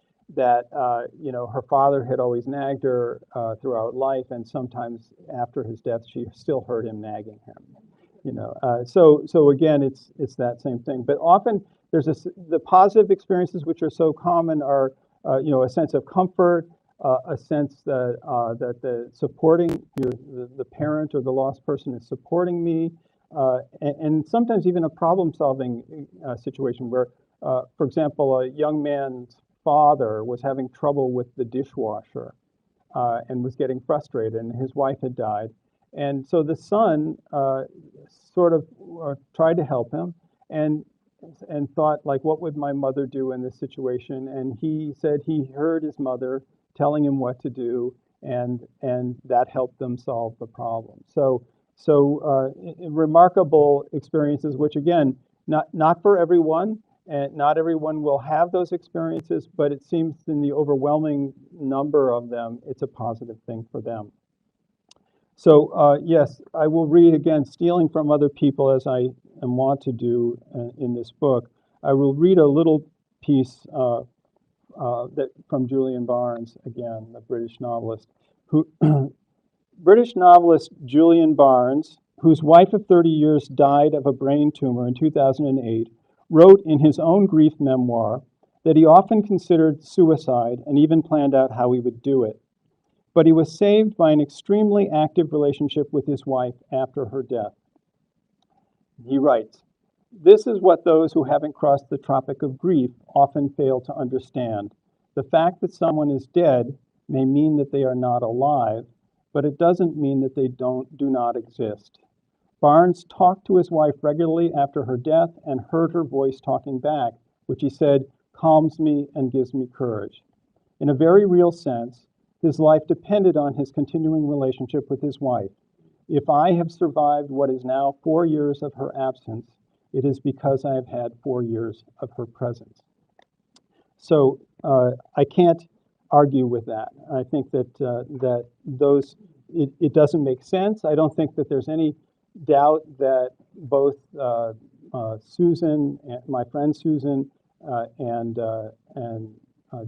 her father had always nagged her throughout life, and sometimes after his death, she still heard him nagging him. So again, it's that same thing. But often there's the positive experiences which are so common are a sense of comfort, a sense that the supporting the parent or the lost person is supporting me, and sometimes even a problem-solving situation where, for example, a young man's father was having trouble with the dishwasher and was getting frustrated, and his wife had died. And so the son sort of tried to help him and thought, like, what would my mother do in this situation? And he said he heard his mother telling him what to do, and that helped them solve the problem. So remarkable experiences, which again, not for everyone, and not everyone will have those experiences, but it seems in the overwhelming number of them, it's a positive thing for them. So yes, I will read again, stealing from other people as I am wont to do in this book. I will read a little piece from Julian Barnes, again, the British novelist. British novelist Julian Barnes, whose wife of 30 years died of a brain tumor in 2008, wrote in his own grief memoir that he often considered suicide and even planned out how he would do it. But he was saved by an extremely active relationship with his wife after her death. He writes, "This is what those who haven't crossed the tropic of grief often fail to understand. The fact that someone is dead may mean that they are not alive, but it doesn't mean that they do not exist. Barnes talked to his wife regularly after her death and heard her voice talking back, which he said calms me and gives me courage. In a very real sense, his life depended on his continuing relationship with his wife. If I have survived what is now 4 years of her absence, it is because I have had 4 years of her presence." So I can't argue with that. I think that those it doesn't make sense. I don't think that there's any doubt that both Susan, my friend Susan, and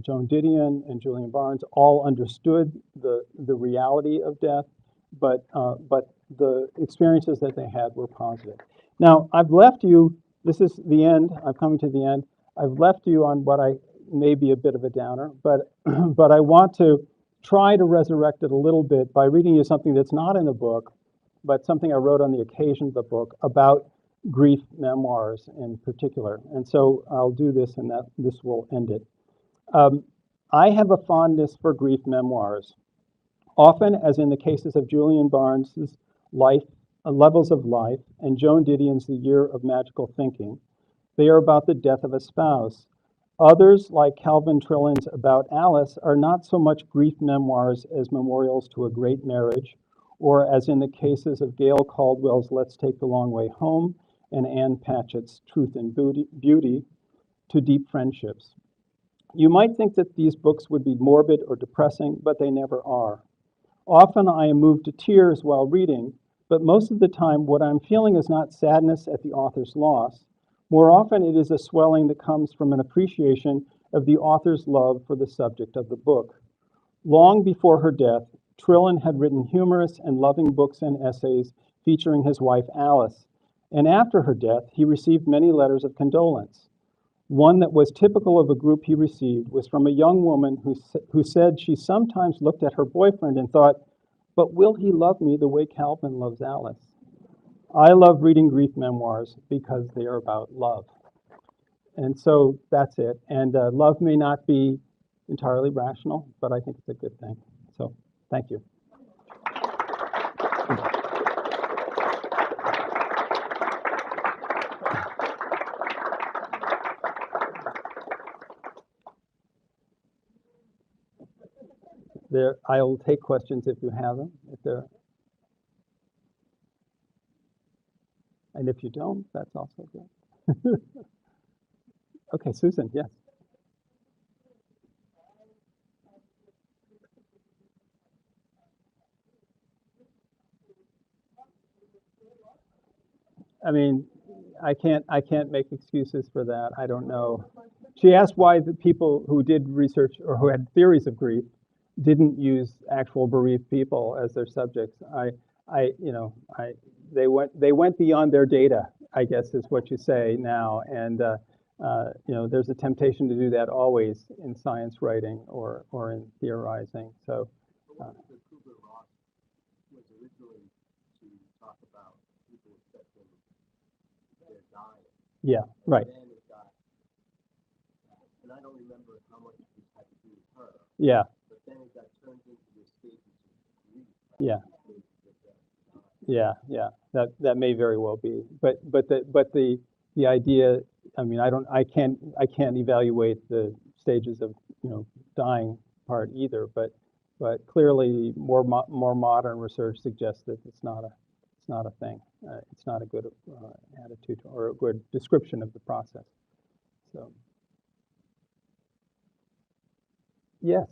Joan Didion and Julian Barnes all understood the reality of death, but the experiences that they had were positive. Now, I've left you, this is the end, I'm coming to the end. I've left you on what I may be a bit of a downer, but but I want to try to resurrect it a little bit by reading you something that's not in the book, but something I wrote on the occasion of the book about grief memoirs in particular. And so I'll do this, and that this will end it. I have a fondness for grief memoirs. Often, as in the cases of Julian Barnes's life, Levels of Life, and Joan Didion's The Year of Magical Thinking, they are about the death of a spouse. Others, like Calvin Trillin's About Alice, are not so much grief memoirs as memorials to a great marriage, or as in the cases of Gail Caldwell's Let's Take the Long Way Home and Anne Patchett's Truth and Beauty, to deep friendships. You might think that these books would be morbid or depressing, but they never are. Often I am moved to tears while reading, but most of the time what I'm feeling is not sadness at the author's loss. More often it is a swelling that comes from an appreciation of the author's love for the subject of the book. Long before her death, Trillin had written humorous and loving books and essays featuring his wife Alice, and after her death he received many letters of condolence. One that was typical of a group he received was from a young woman who said she sometimes looked at her boyfriend and thought, but will he love me the way Calvin loves Alice? I love reading grief memoirs because they are about love. And so that's it. And love may not be entirely rational, but I think it's a good thing. So thank you. I will take questions if you have them. And if you don't, that's also good. Okay, Susan, yes. I mean, I can't make excuses for that. I don't know. She asked why the people who did research or who had theories of grief didn't use actual bereaved people as their subjects. They went beyond their data, I guess is what you say now, and there's a temptation to do that always in science writing or in theorizing. So. Was originally to talk about people accepting their dying. Yeah, right. And then it got, and I don't remember how much it had to do with her. Yeah. But then it got turned into the stages of grief. Yeah. Yeah. That may very well be. But the idea. I mean, I can't evaluate the stages of dying part either. But clearly, more modern research suggests that it's not a thing. It's not a good attitude or a good description of the process. So, yes.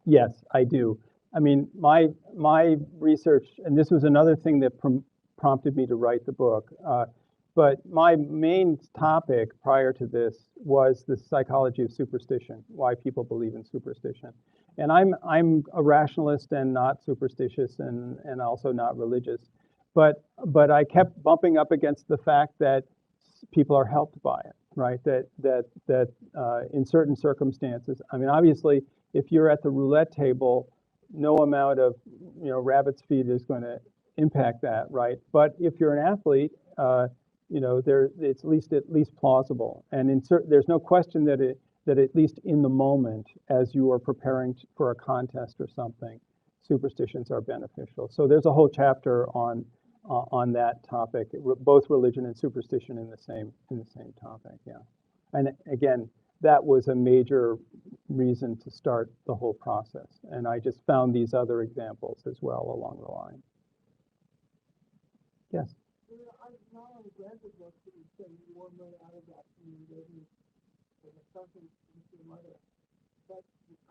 Yes, I do. I mean, my research, and this was another thing that prompted me to write the book. But my main topic prior to this was the psychology of superstition, why people believe in superstition. And I'm a rationalist and not superstitious and also not religious. But I kept bumping up against the fact that people are helped by it, right? That in certain circumstances, I mean, obviously, if you're at the roulette table, no amount of rabbit's feet is going to impact that, right? But if you're an athlete, it's at least plausible, and there's no question that at least in the moment, as you are preparing for a contest or something, superstitions are beneficial. So there's a whole chapter on that topic, both religion and superstition in the same topic. Yeah, and again, that was a major reason to start the whole process, and I just found these other examples as well along the line. Yes. and it's something with your mother. But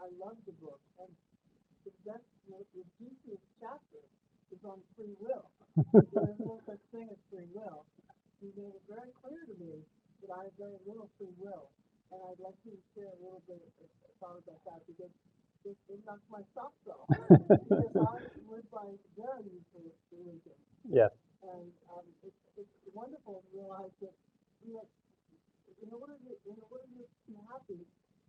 I love the book, and the juiciest chapter is on free will. There is no such thing as free will. He made it very clear to me that I have very little free will, and I'd like to share a little bit of thought about that because it knocks my socks off. Because I live by very useful delusion. Yes. And it's wonderful to realize that in order to be happy,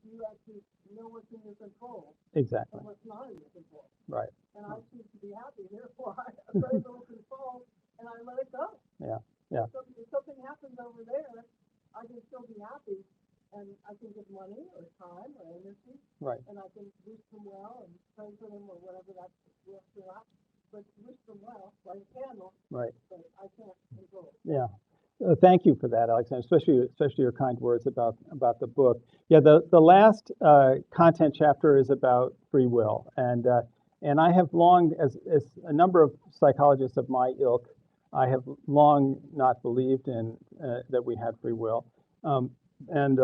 you have to know what's in your control Exactly. and what's not in your control. Right. And I choose to be happy, therefore I have very little control, and I let it go. Yeah. Yeah. So if something happens over there, I can still be happy, and I can give money or time or energy, Right. and I can wish them well and pray for them or whatever that's works or not. But wish them well, light a candle, Right. but I can't control it. Yeah. Thank you for that, Alexander, especially your kind words about the book. Yeah, the last content chapter is about free will, and I have long, as a number of psychologists of my ilk, I have long not believed in that we had free will, and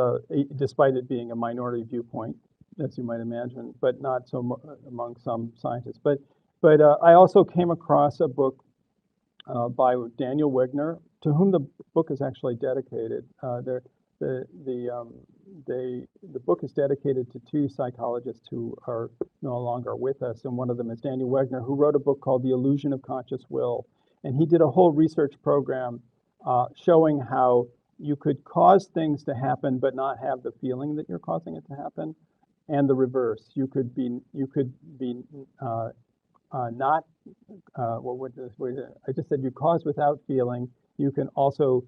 despite it being a minority viewpoint, as you might imagine, but not so among some scientists. But I also came across a book by Daniel Wigner, to whom the book is actually dedicated. The book is dedicated to two psychologists who are no longer with us, and one of them is Daniel Wigner, who wrote a book called The Illusion of Conscious Will, and he did a whole research program showing how you could cause things to happen but not have the feeling that you're causing it to happen, and the reverse. You could be not, I just said you cause without feeling. You can also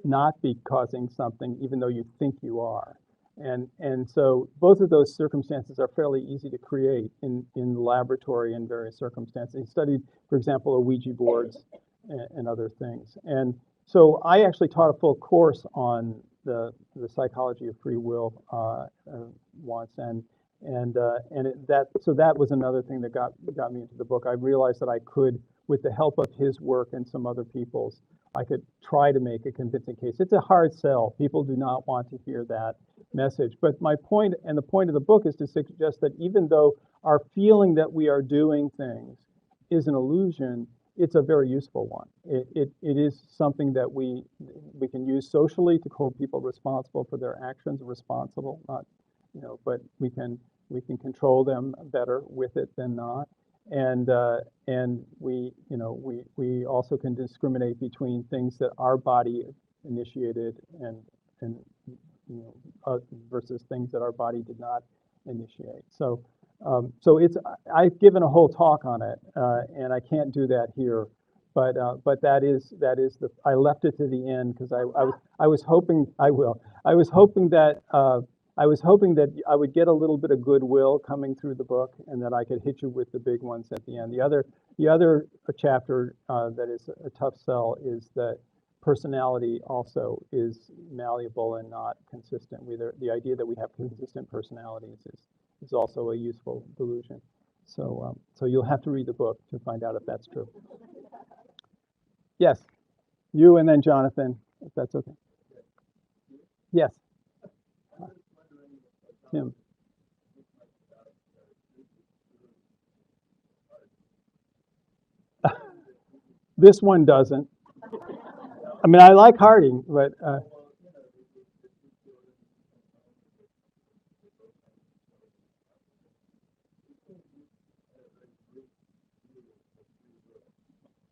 not be causing something even though you think you are. And so both of those circumstances are fairly easy to create in the laboratory in various circumstances. He studied, for example, Ouija boards and other things. And so I actually taught a full course on the psychology of free will once, so that was another thing that got me into the book. I realized that I could, with the help of his work and some other people's, I could try to make a convincing case. It's a hard sell. People do not want to hear that message. But my point, and the point of the book, is to suggest that even though our feeling that we are doing things is an illusion, it's a very useful one. It is something that we can use socially to hold people responsible for their actions, responsible, not, but we can control them better with it than not. And we also can discriminate between things that our body initiated and versus things that our body did not initiate. So I've given a whole talk on it, and I can't do that here. But that is I left it to the end because I was hoping that I would get a little bit of goodwill coming through the book, and that I could hit you with the big ones at the end. The other chapter that is a tough sell is that personality also is malleable and not consistent. The idea that we have consistent personalities is also a useful delusion. So you'll have to read the book to find out if that's true. Yes, you and then Jonathan, if that's okay. Yes. Tim. This one doesn't. I mean, I like Harding, but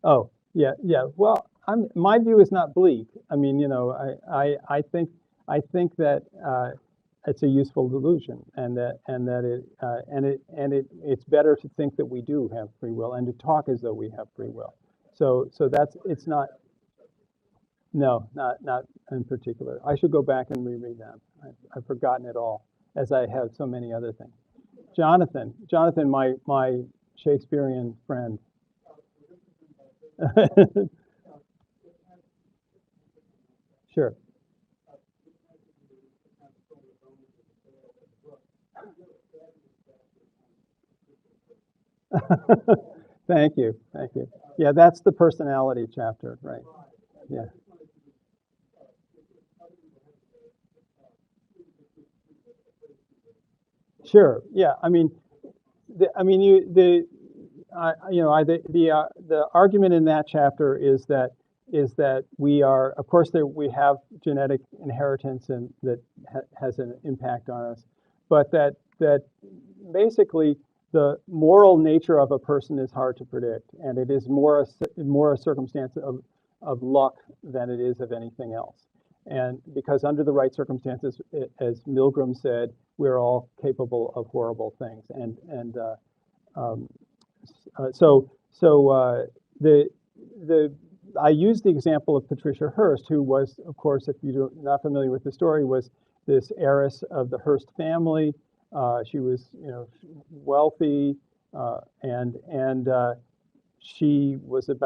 oh, yeah. Well, my view is not bleak. I mean, I think that it's a useful delusion, and it's better to think that we do have free will and to talk as though we have free will. So it's not. No, not in particular. I should go back and reread them. I've forgotten it all, as I have so many other things. Jonathan, my Shakespearean friend. Sure. Thank you. Yeah, that's the personality chapter, right? Yeah. Sure. Yeah. I mean, the argument in that chapter is that we are, of course, we have genetic inheritance and that has an impact on us, but that basically the moral nature of a person is hard to predict, and it is more a circumstance of luck than it is of anything else. And because under the right circumstances, as Milgram said, we're all capable of horrible things. I used the example of Patricia Hearst, who was, of course, if you're not familiar with the story, was this heiress of the Hearst family. She was, wealthy, she was a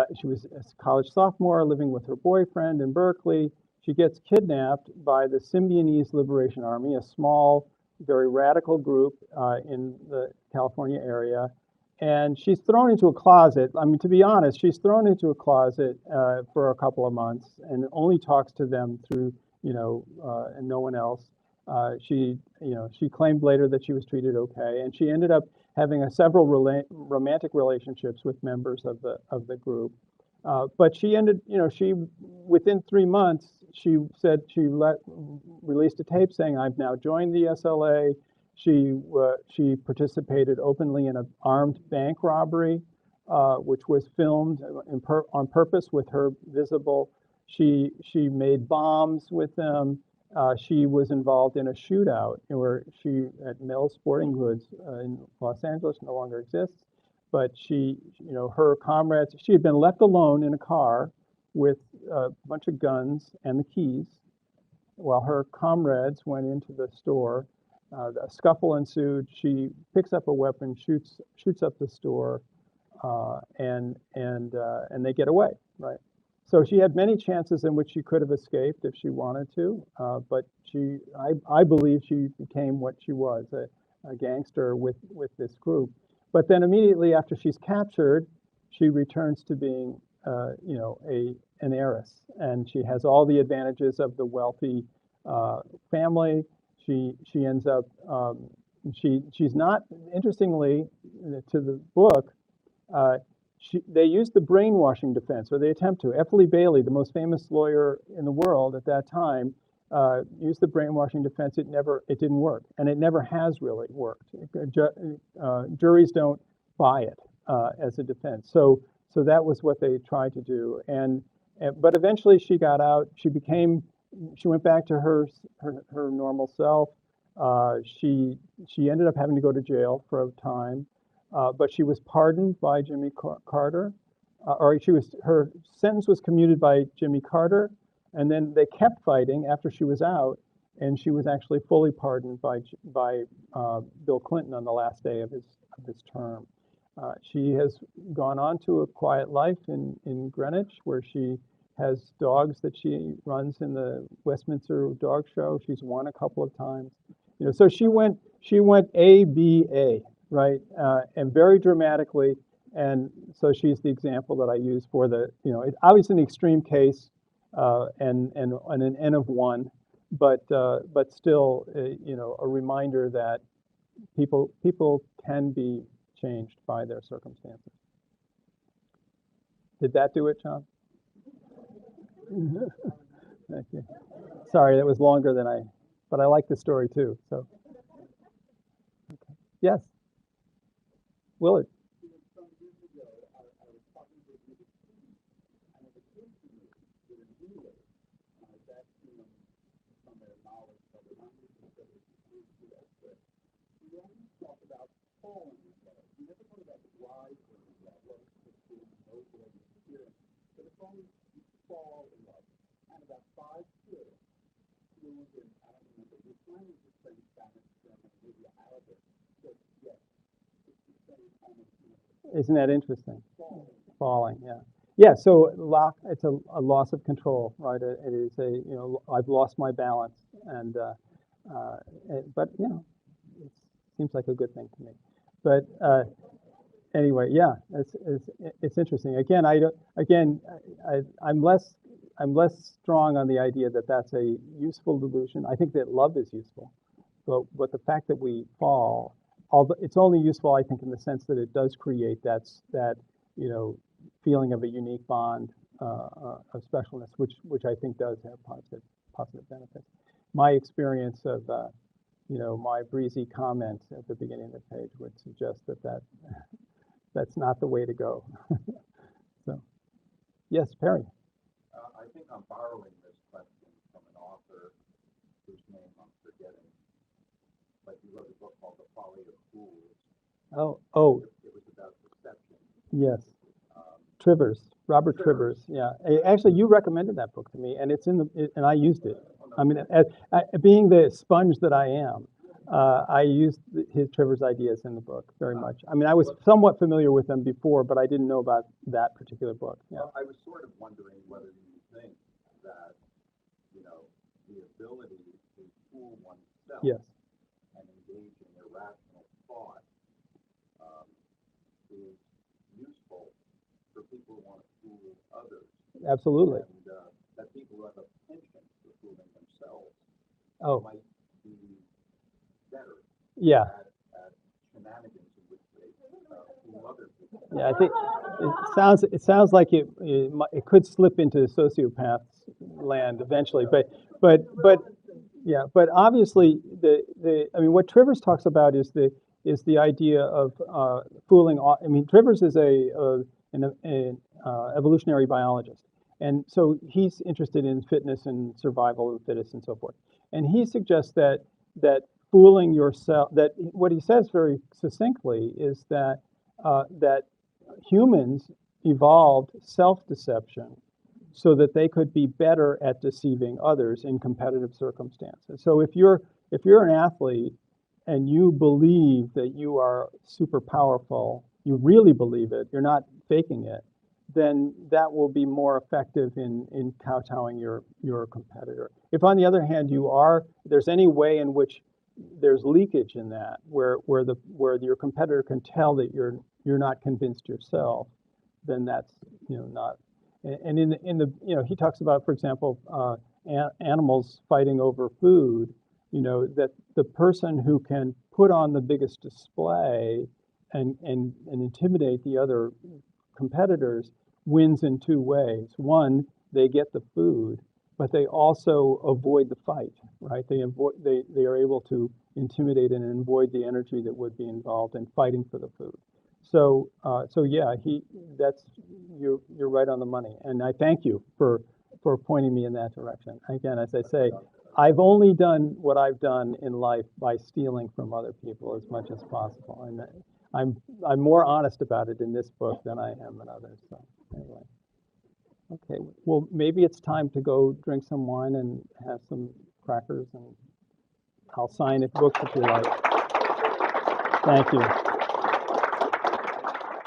college sophomore living with her boyfriend in Berkeley. She gets kidnapped by the Symbionese Liberation Army, a small, very radical group in the California area. And she's thrown into a closet. I mean, to be honest, she's thrown into a closet for a couple of months and only talks to them through, and no one else. She claimed later that she was treated okay, and she ended up having several romantic relationships with members of the group. But she within 3 months, she said she released a tape saying, "I've now joined the SLA." She participated openly in an armed bank robbery, which was filmed on purpose with her visible. She made bombs with them. She was involved in a shootout where at Mel's Sporting Goods in Los Angeles, no longer exists. But her comrades, she had been left alone in a car with a bunch of guns and the keys while her comrades went into the store. A scuffle ensued. She picks up a weapon, shoots up the store, and they get away, right? So she had many chances in which she could have escaped if she wanted to, but I believe she became what she was, a gangster with this group. But then immediately after she's captured, she returns to being, an heiress, and she has all the advantages of the wealthy family. She ends up, she's not, interestingly, to the book, they used the brainwashing defense, or they attempt to. F. Lee Bailey, the most famous lawyer in the world at that time, used the brainwashing defense. It didn't work, and it never has really worked. Juries don't buy it as a defense. So that was what they tried to do. But eventually she got out. She went back to her normal self. She ended up having to go to jail for a time, but she was pardoned by Jimmy Carter, her sentence was commuted by Jimmy Carter, and then they kept fighting after she was out, and she was actually fully pardoned by Bill Clinton on the last day of his term. She has gone on to a quiet life in Greenwich, where she has dogs that she runs in the Westminster Dog Show. She's won a couple of times. So she went ABA, right? And very dramatically. And so she's the example that I use for it's obviously an extreme case and an N of 1, but still, a reminder that people can be changed by their circumstances. Did that do it, John? Thank you. Sorry, that was longer than but I like the story too. So, okay. Yes, Willard. Isn't that interesting? Falling, yeah. Yeah, so it's a loss of control, right? It is I've lost my balance, and but it seems like a good thing to me. But anyway, yeah, it's interesting. Again, I'm less I'm less strong on the idea that that's a useful delusion. I think that love is useful, but the fact that we fall, although it's only useful, I think, in the sense that it does create that feeling of a unique bond of specialness, which I think does have positive benefits. My experience of my breezy comment at the beginning of the page would suggest that's not the way to go. So, yes, Perry. I think I'm borrowing this question from an author whose name I'm forgetting, but he wrote a book called The Folly of Fools. Oh, It was about deception. yes. Trivers, Robert Trivers. Yeah, actually, you recommended that book to me, and and I used it. I mean, being the sponge that I am, I used his Trivers ideas in the book very much. I mean, I was somewhat familiar with them before, but I didn't know about that particular book. Yeah. Well, I was sort of wondering whether you think that, the ability to fool oneself Yes. and engage in irrational thought is useful for people who want to fool others. Absolutely. And that people who have a penchant for fooling themselves might be better Yeah. at shenanigans in which they fool other people. Yeah, I think it sounds like it could slip into sociopath's land eventually, but obviously I mean, what Trivers talks about is the idea of fooling. I mean, Trivers is an evolutionary biologist, and so he's interested in fitness and survival of the fittest and so forth. And he suggests that fooling yourself, that what he says very succinctly is that humans evolved self-deception so that they could be better at deceiving others in competitive circumstances. So if you're an athlete and you believe that you are super powerful, you really believe it, you're not faking it, then that will be more effective in kowtowing your competitor. If on the other hand there's any way in which there's leakage in that, where your competitor can tell that you're not convinced yourself, then that's not. And he talks about, for example, animals fighting over food. That the person who can put on the biggest display and intimidate the other competitors wins in two ways. One, they get the food, but they also avoid the fight, right? They are able to intimidate and avoid the energy that would be involved in fighting for the food. So yeah, you're right on the money, and I thank you for pointing me in that direction. Again, as I say, I've only done what I've done in life by stealing from other people as much as possible, and I'm more honest about it in this book than I am in others. So anyway. Okay, well, maybe it's time to go drink some wine and have some crackers, and I'll sign it books if you like. Thank you.